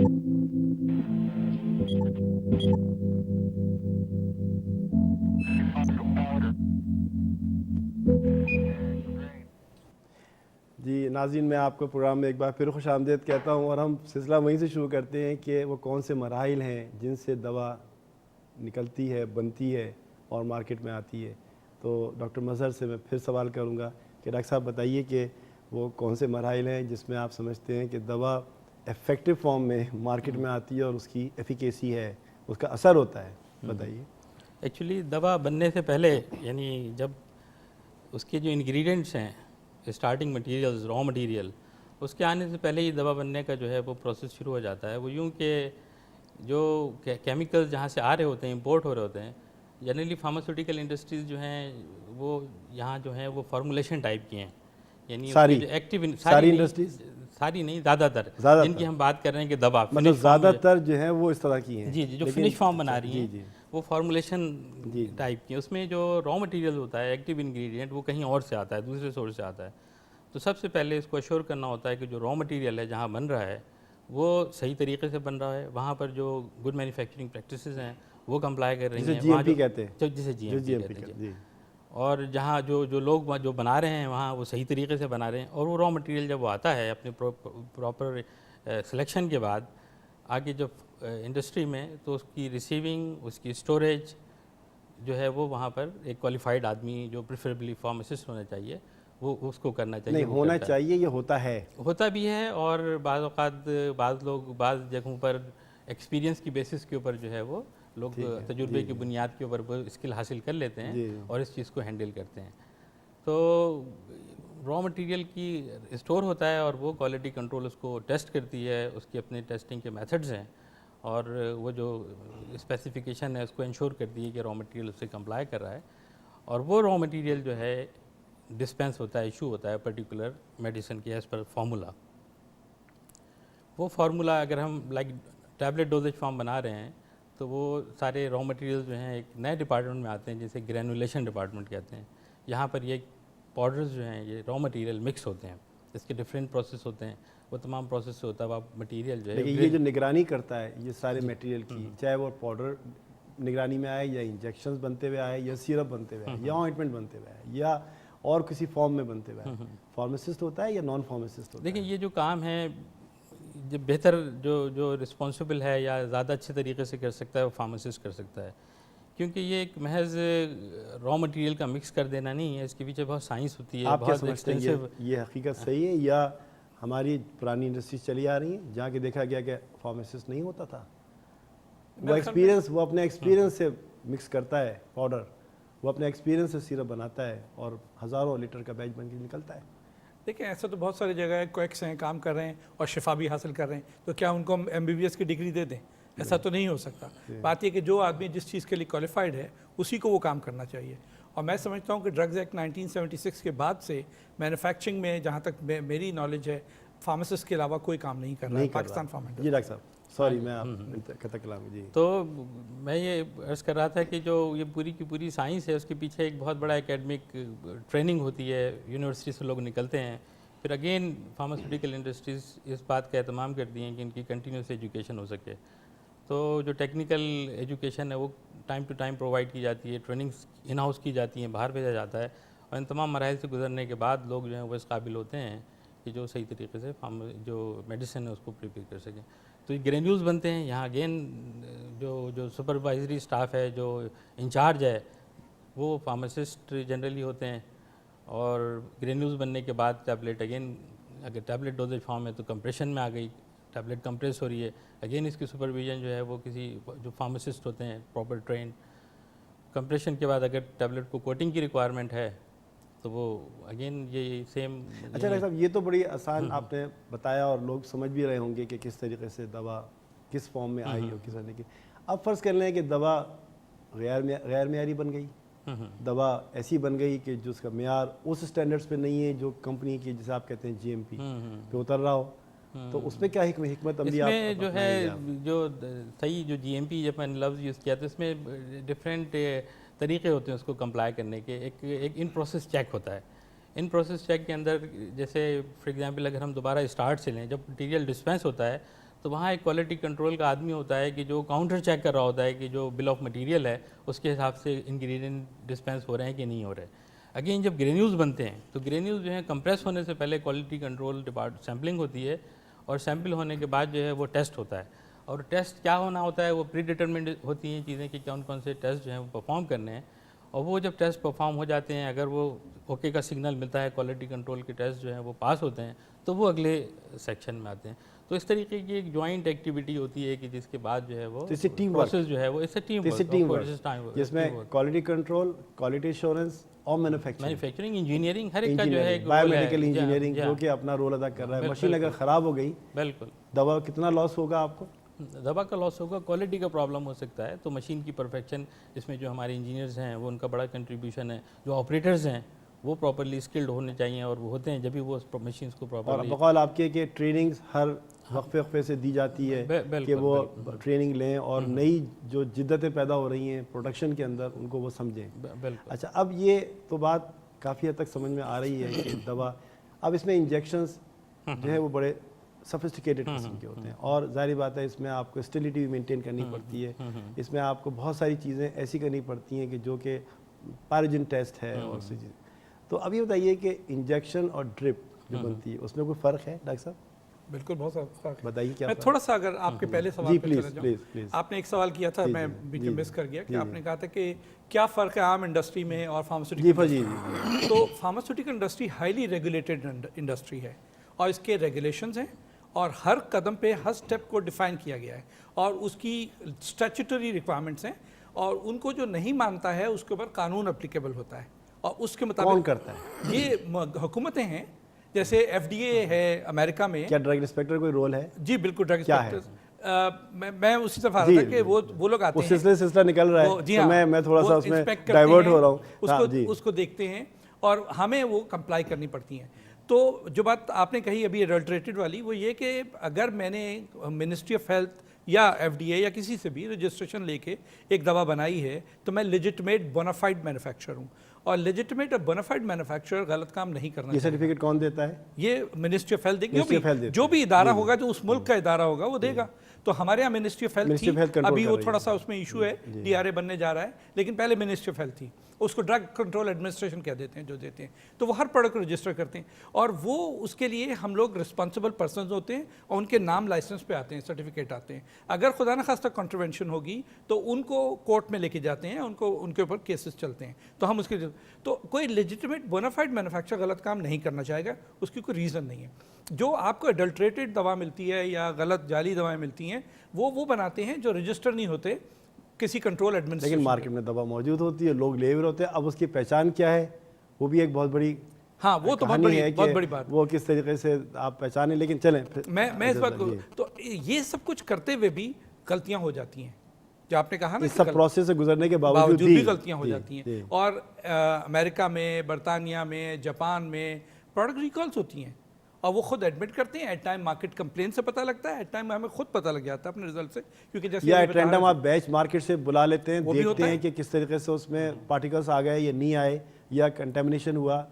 جی ناظرین، میں آپ کو پروگرام میں ایک بار پھر خوش آمدید کہتا ہوں، اور ہم سلسلہ وہیں سے شروع کرتے ہیں کہ وہ کون سے مراحل ہیں جن سے دوا نکلتی ہے، بنتی ہے اور مارکیٹ میں آتی ہے۔ تو ڈاکٹر مظہر سے میں پھر سوال کروں گا کہ ڈاکٹر صاحب بتائیے کہ وہ کون سے مراحل ہیں جس میں آپ سمجھتے ہیں کہ دوا افیکٹو فارم میں مارکیٹ میں آتی ہے اور اس کی ایفیکیسی ہے، اس کا اثر ہوتا ہے، بتائیے۔ ایکچولی دوا بننے سے پہلے، یعنی جب اس کے جو انگریڈینٹس ہیں، اسٹارٹنگ مٹیریلز، را مٹیریل، اس کے آنے سے پہلے ہی دوا بننے کا جو ہے وہ پروسیس شروع ہو جاتا ہے۔ وہ یوں کہ جو کیمیکلز جہاں سے آ رہے ہوتے ہیں، امپورٹ ہو رہے ہوتے ہیں، جنرلی فارماسیوٹیکل انڈسٹریز جو ہیں وہ یہاں جو ہیں وہ فارمولیشن ٹائپ کی ہیں، یعنی ساری انڈسٹریز، ساری نہیں، زیادہ تر جن کی ہم بات کر رہے ہیں کہ دوا مطلب زیادہ تر جو ہے وہ اس طرح کی ہیں، جی جو فنش فارم بنا رہی ہیں وہ فارمولیشن ٹائپ کی ہیں۔ اس میں جو را مٹیریل ہوتا ہے، ایکٹیو انگریڈینٹ، وہ کہیں اور سے آتا ہے، دوسرے سورس سے آتا ہے۔ تو سب سے پہلے اس کو ایشور کرنا ہوتا ہے کہ جو را مٹیریل ہے جہاں بن رہا ہے وہ صحیح طریقے سے بن رہا ہے، وہاں پر جو گڈ مینوفیکچرنگ پریکٹسز ہیں وہ کمپلائی کر رہی ہیں، جی ایم پی کہتے ہیں، جسے جی ایم پی کہتے ہیں، اور جہاں جو لوگ جو بنا رہے ہیں وہاں وہ صحیح طریقے سے بنا رہے ہیں، اور وہ را مٹیریل جب وہ آتا ہے اپنے پراپر سلیکشن کے بعد آگے جب انڈسٹری میں، تو اس کی ریسیونگ، اس کی اسٹوریج جو ہے وہ وہاں پر ایک کوالیفائڈ آدمی جو پریفریبلی فارماسسٹ ہونا چاہیے وہ اس کو کرنا چاہیے۔ نہیں ہونا چاہیے، یہ ہوتا بھی ہے، اور بعض اوقات بعض لوگ بعض جگہوں پر ایکسپیرینس کی بیسس کے اوپر جو ہے وہ لوگ تجربے کی بنیاد کے اوپر وہ اسکل حاصل کر لیتے ہیں اور اس چیز کو ہینڈل کرتے ہیں۔ تو را مٹیریل کی اسٹور ہوتا ہے اور وہ کوالٹی کنٹرول اس کو ٹیسٹ کرتی ہے، اس کے اپنے ٹیسٹنگ کے میتھڈز ہیں، اور وہ جو اسپیسیفیکیشن ہے اس کو انشور کرتی ہے کہ را مٹیریل اس سے کمپلائی کر رہا ہے، اور وہ را مٹیریل جو ہے ڈسپینس ہوتا ہے، ایشو ہوتا ہے پرٹیکولر میڈیسن کے ایز پر فارمولا۔ وہ فارمولا اگر ہم لائک ٹیبلٹ ڈوزیج فارم بنا رہے ہیں تو وہ سارے را مٹیریل جو ہیں ایک نئے ڈپارٹمنٹ میں آتے ہیں جسے گرینولیشن ڈپارٹمنٹ کہتے ہیں۔ یہاں پر یہ پاؤڈرز جو ہیں یہ را مٹیریل مکس ہوتے ہیں، اس کے ڈفرینٹ پروسیس ہوتے ہیں، وہ تمام پروسیس سے ہوتا ہے وہ مٹیریل جو ہے یہ جو نگرانی کرتا ہے یہ سارے میٹیریل کی، چاہے وہ پاؤڈر نگرانی میں آئے یا انجیکشنز بنتے ہوئے آئے یا سیرپ بنتے ہوئے آئے یا آئنٹمنٹ بنتے ہوئے آئے یا اور کسی فارم میں بنتے ہوئے آئے، فارماسسٹ ہوتا ہے یا نان فارماسسٹ ہوتا ہے؟ دیکھیں یہ جو کام ہے جو بہتر جو رسپانسبل ہے یا زیادہ اچھے طریقے سے کر سکتا ہے وہ فارماسسٹ کر سکتا ہے، کیونکہ یہ ایک محض را مٹیریل کا مکس کر دینا نہیں ہے، اس کے پیچھے بہت سائنس ہوتی ہے۔ آپ کیا سمجھتے ہیں یہ حقیقت صحیح ہے یا ہماری پرانی انڈسٹریز چلی آ رہی ہیں جہاں کہ دیکھا گیا کہ فارماسسٹ نہیں ہوتا تھا، وہ اپنے ایکسپیرینس سے مکس کرتا ہے پاؤڈر، وہ اپنے ایکسپیرینس سے سیرپ بناتا ہے اور ہزاروں لیٹر کا بیچ بن کے نکلتا ہے؟ دیکھیں ایسا تو بہت ساری جگہ ہے، کویکس ہیں کام کر رہے ہیں اور شفا بھی حاصل کر رہے ہیں، تو کیا ان کو ہم MBBS کی ڈگری دے دیں؟ ایسا تو نہیں ہو سکتا۔ بات یہ کہ جو آدمی جس چیز کے لیے کوالیفائڈ ہے اسی کو وہ کام کرنا چاہیے، اور میں سمجھتا ہوں کہ ڈرگز ایکٹ 1976 کے بعد سے مینوفیکچرنگ میں جہاں تک میری نالج ہے فارماسسٹ کے علاوہ کوئی کام نہیں کر رہا ہے پاکستان فارما۔ جی ڈاکٹر صاحب سوری میں آپ قطع کلام۔ جی تو میں یہ عرض کر رہا تھا کہ جو یہ پوری کی پوری سائنس ہے اس کے پیچھے ایک بہت بڑا اکیڈمک ٹریننگ ہوتی ہے، یونیورسٹی سے لوگ نکلتے ہیں، پھر اگین فارماسیوٹیکل انڈسٹریز اس بات کا اہتمام کرتی ہیں کہ ان کی کنٹینیوس ایجوکیشن ہو سکے، تو جو ٹیکنیکل ایجوکیشن ہے وہ ٹائم ٹو ٹائم پرووائڈ کی جاتی ہے، ٹریننگس ان ہاؤس کی جاتی ہیں، باہر بھیجا جاتا ہے، اور ان تمام مراحل سے گزرنے کے بعد لوگ جو ہیں وہ اس قابل ہوتے ہیں کہ جو صحیح طریقے سے جو میڈیسن ہے اس کو پریپیئر کر سکیں۔ تو یہ گرینیولز بنتے ہیں، یہاں اگین جو سپروائزری اسٹاف ہے، جو انچارج ہے، وہ فارماسسٹ جنرلی ہوتے ہیں، اور گرینیولز بننے کے بعد ٹیبلٹ اگین اگر ٹیبلٹ ڈوزیج فارم ہے تو کمپریشن میں آ گئی، ٹیبلٹ کمپریس ہو رہی ہے، اگین اس کی سپرویژن جو ہے وہ کسی جو فارماسسٹ ہوتے ہیں پراپر ٹرینڈ، کمپریشن کے بعد اگر ٹیبلٹ کو کوٹنگ کی ریکوائرمنٹ ہے تو وہ اگین یہ سیم۔ اچھا ڈاکٹر صاحب یہ تو بڑی آسان آپ نے بتایا اور لوگ سمجھ بھی رہے ہوں گے کہ کس طریقے سے دوا کس فارم میں آئی اور کس طرح کی۔ اب فرض کر لیں کہ دوا غیر معیاری بن گئی، دوا ایسی بن گئی کہ جو اس کا معیار اس اسٹینڈرڈس پہ نہیں ہے جو کمپنی کی جسے آپ کہتے ہیں GMP پہ اتر رہا ہو، تو اس میں کیا حکمت عملی اس میں جو ہے جو صحیح جو GMP جب میں نے لفظ یوز کیا تو اس میں ڈفرینٹ طریقے ہوتے ہیں اس کو کمپلائی کرنے کے۔ ایک ان پروسیس چیک ہوتا ہے، ان پروسیس چیک کے اندر جیسے فار ایگزامپل اگر ہم دوبارہ اسٹارٹ سے لیں، جب مٹیریل ڈسپینس ہوتا ہے تو وہاں ایک کوالٹی کنٹرول کا آدمی ہوتا ہے کہ جو کاؤنٹر چیک کر رہا ہوتا ہے کہ جو بل آف مٹیریل ہے اس کے حساب سے انگریڈینٹ ڈسپینس ہو رہے ہیں کہ نہیں ہو رہے. اگین جب گرینیولز بنتے ہیں تو گرینیولز جو ہیں کمپریس ہونے سے پہلے کوالٹی کنٹرول سیمپلنگ ہوتی ہے, اور سیمپل ہونے کے بعد جو ہے وہ ٹیسٹ ہوتا ہے. اور ٹیسٹ کیا ہونا ہوتا ہے, وہ پری ڈیٹرمنڈ ہوتی ہیں چیزیں کہ کون سے ٹیسٹ جو ہیں وہ پرفارم کرنے ہیں. اور وہ جب ٹیسٹ پرفارم ہو جاتے ہیں, اگر وہ اوکے کا سگنل ملتا ہے, کوالٹی کنٹرول کے ٹیسٹ جو ہیں وہ پاس ہوتے ہیں, تو وہ اگلے سیکشن میں آتے ہیں. تو اس طریقے کی ایک جوائنٹ ایکٹیویٹی ہوتی ہے کہ جس کے بعد جو ہے وہ پروسیس جو ہے وہ اس سے ٹیم ورک جس میں کوالٹی کنٹرول, کوالٹی ایشورنس اور مینوفیکچرنگ, انجینئرنگ, ہر ایک کا جو ہے بایو میڈیکل انجینئرنگ جو کہ اپنا رول ادا کر رہا ہے. مشین اگر خراب ہو گئی, بالکل دوا کتنا لاس ہوگا آپ کو؟ دوا کا لاس ہوگا, کوالٹی کا پرابلم ہو سکتا ہے. تو مشین کی پرفیکشن, اس میں جو ہمارے انجینئرز ہیں وہ ان کا بڑا کنٹریبیوشن ہے. جو آپریٹرز ہیں وہ پراپرلی اسکلڈ ہونے چاہیے, اور وہ ہوتے ہیں جبھی وہ مشینس کو اور پراپرلی. بقول آپ کے کہ ٹریننگز ہر وقفے سے دی جاتی ہے کہ وہ ٹریننگ لیں اور نئی جو جدتیں پیدا ہو رہی ہیں پروڈکشن کے اندر ان کو وہ سمجھیں. بالکل. اچھا, اب یہ تو بات کافی حد تک سمجھ میں آ رہی ہے کہ دوا, اب اس میں انجیکشنز جو ہے وہ بڑے سفسٹیکیٹڈ قسم کے ہوتے ہیں, اور ظاہری بات ہے اس میں آپ کو اسٹیلٹی بھی مینٹین کرنی پڑتی ہے. اس میں آپ کو بہت ساری چیزیں ایسی کرنی پڑتی ہیں کہ جو کہ پیروجن ٹیسٹ ہے اور سی چیز. تو اب یہ بتائیے کہ انجیکشن اور ڈرپ جو بنتی ہے اس میں کوئی فرق ہے ڈاکٹر صاحب؟ بالکل, بہت سارا فرق ہے. بتائیے کیا. میں تھوڑا سا اگر آپ کے پہلے سوال پہ چلا جاؤں, آپ نے ایک سوال کیا تھا, میں بیچ میں مس کر گیا, کہ آپ نے کہا تھا کہ کیا فرق ہے عام انڈسٹری میں اور فارماسیوٹیکل. تو pharmaceutical industry highly regulated industry ہے, اور اس کے ریگولیشنز ہیں, اور ہر قدم پہ ہر سٹیپ کو ڈیفائن کیا گیا ہے, اور اس کی اسٹیچوٹری ریکوائرمنٹس ہیں, اور ان کو جو نہیں مانتا ہے اس کے اوپر قانون اپلیکیبل ہوتا ہے, اور اس کے مطابق کون کرتا ہے؟ یہ حکومتیں ہیں, جیسے ایف ڈی اے ہے امریکہ میں. کیا ڈرگ انسپیکٹر کوئی رول ہے؟ جی بالکل, ڈرگ انسپیکٹر. میں اسی طرف آ رہا تھا کہ وہ لوگ آتے ہیں, سلسلہ نکل رہا ہے, تو میں تھوڑا سا اس میں ڈائیورٹ ہو رہا ہوں, اس کو دیکھتے ہیں, اور ہمیں وہ کمپلائی کرنی پڑتی ہیں. تو جو بات آپ نے کہی ابھی ایڈلٹریٹڈ والی, وہ یہ کہ اگر میں نے منسٹری آف ہیلتھ یا ایف ڈی اے یا کسی سے بھی رجسٹریشن لے کے ایک دوا بنائی ہے, تو میں لیجٹمیٹ بونافائڈ مینوفیکچرر ہوں, اور لیجٹمیٹ اور بونافائڈ مینوفیکچرر غلط کام نہیں کرنا. یہ سرٹیفکیٹ کون دیتا ہے؟ یہ منسٹری آف ہیلتھ, جو بھی ادارہ ہوگا, جو اس ملک کا ادارہ ہوگا وہ دے گا. تو ہمارے یہاں منسٹری آف ہیلتھ تھی, ابھی وہ تھوڑا سا اس میں ایشو ہے, ڈی آر اے بننے جا رہا ہے, لیکن پہلے منسٹری آف ہیلتھ تھی, اس کو ڈرگ کنٹرول ایڈمنسٹریشن کیا دیتے ہیں, جو دیتے ہیں, تو وہ ہر پروڈکٹ رجسٹر کرتے ہیں, اور وہ اس کے لیے ہم لوگ رسپانسبل پرسنز ہوتے ہیں, اور ان کے نام لائسنس پہ آتے ہیں, سرٹیفکیٹ آتے ہیں. اگر خدا نخواستہ کنٹروینشن ہوگی تو ان کو کورٹ میں لے کے جاتے ہیں, ان کے اوپر کیسز چلتے ہیں. تو ہم اس کے, تو کوئی لیجٹمیٹ بونافائڈ مینوفیکچر غلط کام نہیں کرنا چاہے گا, اس کی کوئی ریزن نہیں ہے. جو آپ کو ایڈلٹریٹڈ دوا ملتی ہے یا غلط جعلی دوائیں ملتی ہیں, وہ بناتے ہیں جو رجسٹر نہیں ہوتے کسی کنٹرول ایڈمنسٹریشن. لیکن مارکیٹ میں دوا موجود ہوتی ہے, لوگ لے ہوئے ہوتے ہیں, اب اس کی پہچان کیا ہے, وہ بھی ایک بہت بڑی, ہاں وہ تو بہت بڑی بات, وہ کس طریقے سے آپ پہچانیں. لیکن چلیں میں اس بات کو, تو یہ سب کچھ کرتے ہوئے بھی غلطیاں ہو جاتی ہیں, جو آپ نے کہا نا, اس سب پروسیس سے گزرنے کے باوجود بھی غلطیاں ہو جاتی ہیں. اور امریکہ میں, برطانیہ میں, جاپان میں پروڈکٹ ریکالز ہوتی ہیں, اور وہ خود ایڈمٹ کرتے ہیں. ایٹ ٹائم مارکیٹ کمپلین سے پتہ لگتا ہے, ایٹ ٹائم ہمیں خود پتہ لگ جاتا ہے اپنے رزلٹ سے, کیونکہ جیسے یا ایٹ رینڈم آپ بیچ مارکیٹ سے بلا لیتے ہیں, دیکھتے ہیں کہ کس طریقے سے اس میں پارٹیکلز آ گئے یا نہیں آئے, یا کنٹامنیشن ہوا,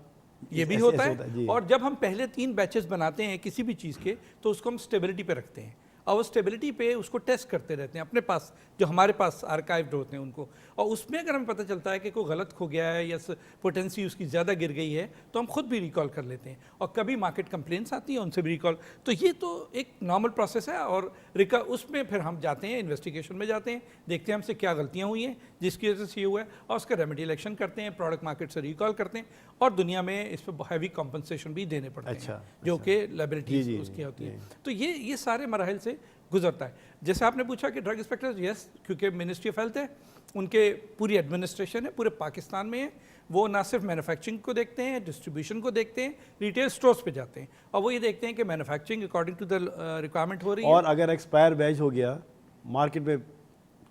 یہ بھی ہوتا ہے. اور جب ہم پہلے 3 بیچز بناتے ہیں کسی بھی چیز کے, تو اس کو ہم اسٹیبلٹی پہ رکھتے ہیں, اور وہ اسٹیبلٹی پہ اس کو ٹیسٹ کرتے رہتے ہیں اپنے پاس, جو ہمارے پاس آرکائیوڈ ہوتے ہیں ان کو. اور اس میں اگر ہمیں پتہ چلتا ہے کہ کوئی غلط کھو گیا ہے یا پوٹینسی اس کی زیادہ گر گئی ہے, تو ہم خود بھی ریکال کر لیتے ہیں. اور کبھی مارکیٹ کمپلینس آتی ہیں, ان سے بھی ریکال. تو یہ تو ایک نارمل پروسیس ہے, اور اس میں پھر ہم جاتے ہیں, انویسٹیگیشن میں جاتے ہیں, دیکھتے ہیں ہم سے کیا غلطیاں ہوئی ہیں جس کی وجہ سے یہ ہوا ہے, اور اس کا ریمیڈیل ایکشن کرتے ہیں, پروڈکٹ مارکیٹ سے ریکال کرتے ہیں, اور دنیا میں اس پہ ہیوی کمپنسیشن بھی دینے پڑتے ہیں, جو کہ لائبلٹیز اس کی ہوتی ہیں. تو یہ سارے مراحل سے گزرتا ہے. جیسے آپ نے پوچھا کہ ڈرگ انسپیکٹر, یس, کیونکہ منسٹری آف ہیلتھ ہے, ان کے پوری ایڈمنسٹریشن ہے, پورے پاکستان میں ہے. وہ نہ صرف مینوفیکچرنگ کو دیکھتے ہیں, ڈسٹریبیوشن کو دیکھتے ہیں, ریٹیل سٹورز پہ جاتے ہیں, اور وہ یہ دیکھتے ہیں کہ manufacturing according to the requirement ہو رہی ہے. اور اگر ایکسپائر بیچ ہو گیا, مارکیٹ میں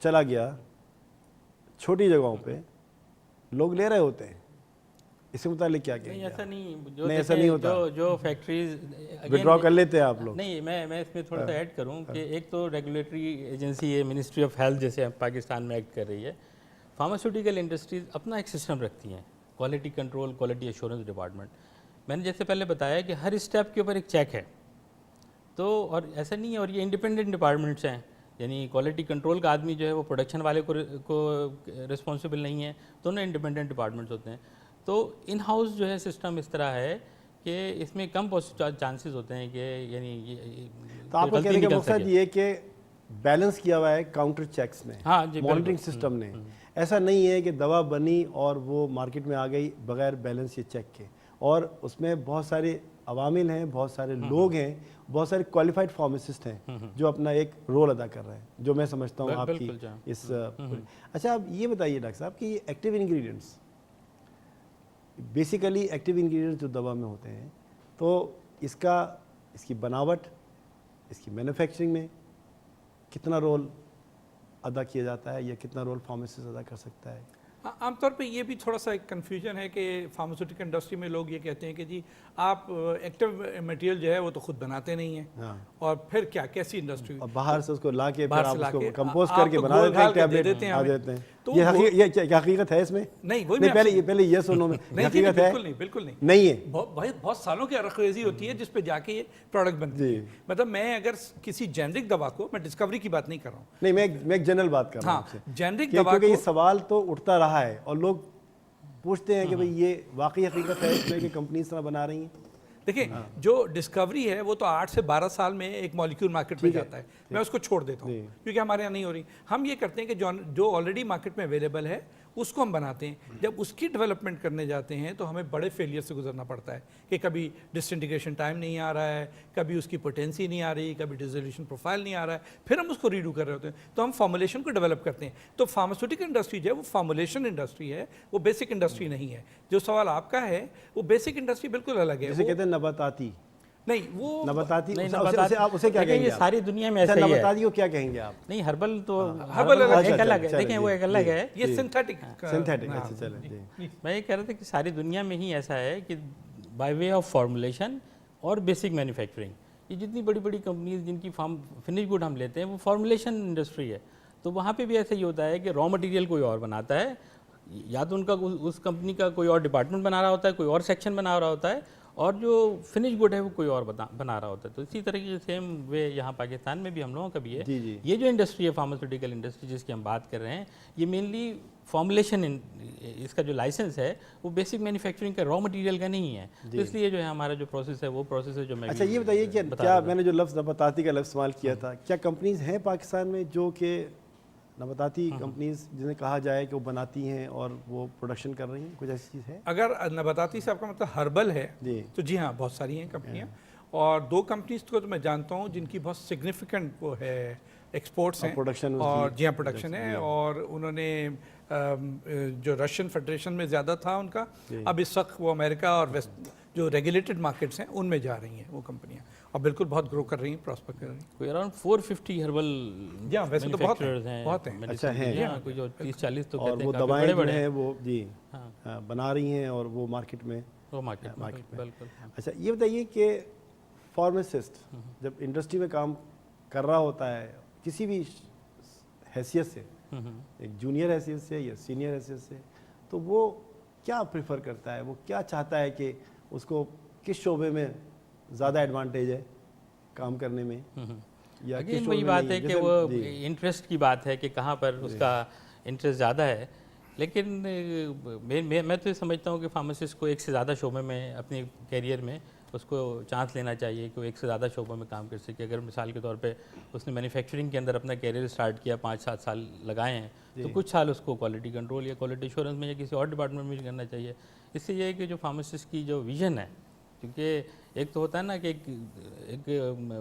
چلا گیا, چھوٹی جگہوں پہ لوگ لے رہے ہوتے ہیں, اس سے متعلق کیا کہیں گے؟ ایسا نہیں, ایسا نہیں ہوتا, جو فیکٹریز وڈرا کر لیتے ہیں آپ لوگ. نہیں, میں اس میں تھوڑا سا ایڈ کروں کہ ایک تو ریگولیٹری ایجنسی ہے منسٹری آف ہیلتھ, جیسے پاکستان میں ایکٹ کر رہی ہے. فارماسیوٹیکل انڈسٹریز اپنا ایک سسٹم رکھتی ہیں, quality control, quality assurance department. میں نے جیسے پہلے بتایا کہ ہر اسٹیپ کے اوپر ایک چیک ہے, تو اور ایسا نہیں ہے، اور یہ انڈیپینڈنٹ ڈپارٹمنٹس ہیں، یعنی کوالٹی کنٹرول کا آدمی جو ہے وہ پروڈکشن والے کو رسپانسبل نہیں ہے، دونوں انڈیپینڈنٹ ڈپارٹمنٹس ہوتے ہیں. تو ان ہاؤس جو ہے سسٹم اس طرح ہے کہ اس میں کم چانسز ہوتے ہیں کہ یعنی تو آپ کو کہنے کا مقصد یہ کہ بیلنس کیا ہوا ہے کاؤنٹر چیکس میں، ہاں جی، مانیٹرنگ سسٹم نے. ایسا نہیں ہے کہ دوا بنی اور وہ مارکیٹ میں آ گئی بغیر بیلنس یہ چیک کے، اور اس میں بہت سارے عوامل ہیں، بہت سارے لوگ ہیں، بہت سارے کوالیفائڈ فارماسسٹ ہیں جو اپنا ایک رول ادا کر رہے ہیں، جو میں سمجھتا ہوں آپ کی اس. اچھا آپ یہ بتائیے ڈاکٹر صاحب کہ یہ active ingredients, basically active ingredients جو دوا میں ہوتے ہیں، تو اس کی بناوٹ، اس کی مینوفیکچرنگ میں کتنا رول ادا کیا جاتا ہے یا کتنا رول فارماسسٹ ادا کر سکتا ہے؟ عام طور پہ یہ بھی تھوڑا سا ایک کنفیوژن ہے کہ فارماسیوٹیکل انڈسٹری میں لوگ یہ کہتے ہیں کہ جی آپ ایکٹیو مٹیریل جو ہے وہ تو خود بناتے نہیں ہیں، اور پھر کیا کیسی انڈسٹری، اور باہر سے اس کو لا کے پھر آپ اس کو کمپوز کر کے بنا دیتے ہیں، ٹیبلٹ آ دیتے ہیں. یہ کیا حقیقت ہے اس میں؟ نہیں وہی پہلے یہ سنو میں حقیقت ہے؟ بالکل نہیں نہیں ہے. بہت سالوں کی عرقریزی ہوتی ہے جس پہ جا کے یہ پروڈکٹ بنتی ہے. مطلب میں اگر کسی جینرک دوا کو، میں ڈسکوری کی بات نہیں کر رہا ہوں، نہیں میں ایک جنرل بات کر رہا ہوں، جینرک دوا کیونکہ یہ سوال تو اٹھتا رہا ہے اور لوگ پوچھتے ہیں کہ بھئی یہ واقعی حقیقت ہے اس میں کہ کمپنی اس طرح بنا رہی ہیں؟ دیکھیں جو ڈسکوری ہے وہ تو 8 سے 12 سال میں ایک مالیکیول مارکیٹ میں جاتا ہے، میں اس کو چھوڑ دیتا ہوں کیونکہ ہمارے یہاں نہیں ہو رہی. ہم یہ کرتے ہیں کہ جو آلریڈی مارکیٹ میں اویلیبل ہے اس کو ہم بناتے ہیں. جب اس کی ڈیولپمنٹ کرنے جاتے ہیں تو ہمیں بڑے فیلئر سے گزرنا پڑتا ہے کہ کبھی ڈسٹنٹیگریشن ٹائم نہیں آ رہا ہے، کبھی اس کی پوٹینسی نہیں آ رہی، کبھی ڈیزولیوشن پروفائل نہیں آ رہا ہے، پھر ہم اس کو ریڈو کر رہے ہوتے ہیں. تو ہم فارمولیشن کو ڈیولپ کرتے ہیں. تو فارماسیوٹیکل انڈسٹری جو ہے وہ فارمولیشن انڈسٹری ہے، وہ بیسک انڈسٹری نہیں ہے. جو سوال آپ کا ہے وہ بیسک انڈسٹری بالکل الگ ہے. جسے کہتے ہیں نباتاتی، نہیں وہ نباتاتی، آپ اسے کیا کہیں گے؟ یہ ساری دنیا میں ایسا ہی ہے. نباتاتی کو کیا کہیں گے آپ؟ نہیں ہربل تو ہربل ایک الگ ہے، دیکھیں وہ ایک الگ ہے، یہ سنتھیٹک. اچھا چلیں. میں یہ کہہ رہا تھا کہ ساری دنیا میں ہی ایسا ہے کہ بائی وے آف فارمولیشن اور بیسک مینوفیکچرنگ، یہ جتنی بڑی بڑی کمپنیز جن کی فنش گڈ ہم لیتے ہیں وہ فارمولیشن انڈسٹری ہے. تو وہاں پہ بھی ایسا ہی ہوتا ہے کہ را مٹیریل کوئی اور بناتا ہے، یا تو ان کا اس کمپنی کا کوئی اور ڈپارٹمنٹ بنا رہا ہوتا ہے، کوئی اور سیکشن بنا رہا ہوتا ہے، اور جو فنش گڈ ہے وہ کوئی اور بنا رہا ہوتا ہے. تو اسی طرح کی سیم وے یہاں پاکستان میں بھی ہم لوگوں کا بھی ہے. یہ جو انڈسٹری ہے فارماسیوٹیکل انڈسٹری جس کی ہم بات کر رہے ہیں، یہ مینلی فارمولیشن، اس کا جو لائسنس ہے وہ بیسک مینوفیکچرنگ کا را مٹیریل کا نہیں ہے. تو اس لیے جو ہے ہمارا جو پروسیس ہے وہ پروسیس ہے جو میں. اچھا یہ بتائیے کہ کیا میں نے جو لفظ نباتاتی کا لفظ استعمال کیا تھا، کیا کمپنیز ہیں پاکستان میں جو کہ نباتاتی کمپنیز جنہیں کہا جائے کہ وہ بناتی ہیں اور وہ پروڈکشن کر رہی ہیں، کچھ ایسی چیز ہے؟ اگر نباتاتی سے آپ کا مطلب ہربل ہے تو جی ہاں بہت ساری ہیں کمپنیاں، اور 2 کمپنیز کو تو میں جانتا ہوں جن کی بہت سگنیفیکنٹ وہ ہے ایکسپورٹس ہیں، اور جی ہاں پروڈکشن ہے. اور انہوں نے جو رشین فیڈریشن میں زیادہ تھا ان کا، اب اس وقت وہ امریکہ اور ویسٹ جو ریگولیٹڈ مارکیٹس ہیں ان میں جا رہی ہیں وہ کمپنیاں، اور بالکل بہت گرو کر رہی ہیں، پراسپر کر رہی ہیں. کوئی اراؤنڈ 450 ہربل ویسے تو بہت ہیں. اچھا ہیں کوئی جو 30-40 تو اور وہ دوائیں جو ہیں وہ جی بنا رہی ہیں اور وہ مارکیٹ میں. بالکل. اچھا یہ بتائیے کہ فارماسسٹ جب انڈسٹری میں کام کر رہا ہوتا ہے کسی بھی حیثیت سے، ایک جونیئر حیثیت سے یا سینئر حیثیت سے، تو وہ کیا پریفر کرتا ہے، وہ کیا چاہتا ہے کہ اس کو کس شعبے میں زیادہ ایڈوانٹیج ہے کام کرنے میں، یا اگین وہی بات ہے کہ وہ انٹرسٹ کی بات ہے کہ کہاں پر اس کا انٹرسٹ زیادہ ہے. لیکن میں تو یہ سمجھتا ہوں کہ فارماسسٹ کو ایک سے زیادہ شعبے میں اپنے کیریئر میں اس کو چانس لینا چاہیے کہ وہ ایک سے زیادہ شعبوں میں کام کر سکے. اگر مثال کے طور پہ اس نے مینوفیکچرنگ کے اندر اپنا کیریئر سٹارٹ کیا، 5-7 سال لگائے ہیں، تو کچھ سال اس کو کوالٹی کنٹرول یا کوالٹی ایشورنس میں یا کسی اور ڈپارٹمنٹ میں کرنا چاہیے. اس سے یہ ہے کہ جو فارماسسٹ کی جو ویژن ہے، کیونکہ ایک تو ہوتا ہے نا کہ ایک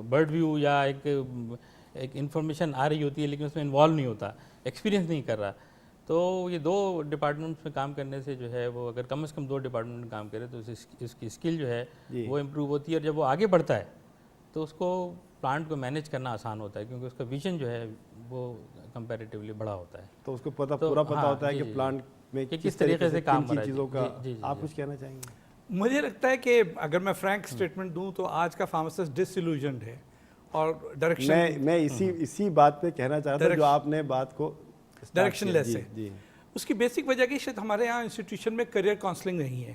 برڈ ویو یا ایک انفارمیشن آ رہی ہوتی ہے لیکن اس میں انوالو نہیں ہوتا، ایکسپیرینس نہیں کر رہا. تو یہ 2 ڈپارٹمنٹس میں کام کرنے سے جو ہے وہ اگر کم از کم 2 ڈپارٹمنٹ میں کام کرے تو اس کی اسکل جو ہے وہ امپروو ہوتی ہے. اور جب وہ آگے بڑھتا ہے تو اس کو پلانٹ کو مینیج کرنا آسان ہوتا ہے کیونکہ اس کا ویژن جو ہے وہ کمپیریٹیولی بڑا ہوتا ہے. تو اس کو پورا پتہ ہوتا ہے کہ پلانٹ میں کس طریقے سے کام ہو رہا ہے. چیزوں کا آپ کچھ کہنا چاہیں گے؟ مجھے لگتا ہے کہ اگر میں فرینک اسٹیٹمنٹ دوں تو آج کا فارماسسٹ ڈس ایلوژنڈ ہے. اور ڈائریکشن میں اسی بات پہ کہنا چاہتا ہوں جو آپ نے بات کو ڈائریکشن لیس ہے. اس کی بیسک وجہ کہ شاید ہمارے یہاں انسٹیٹیوشن میں کریئر کاؤنسلنگ نہیں ہے.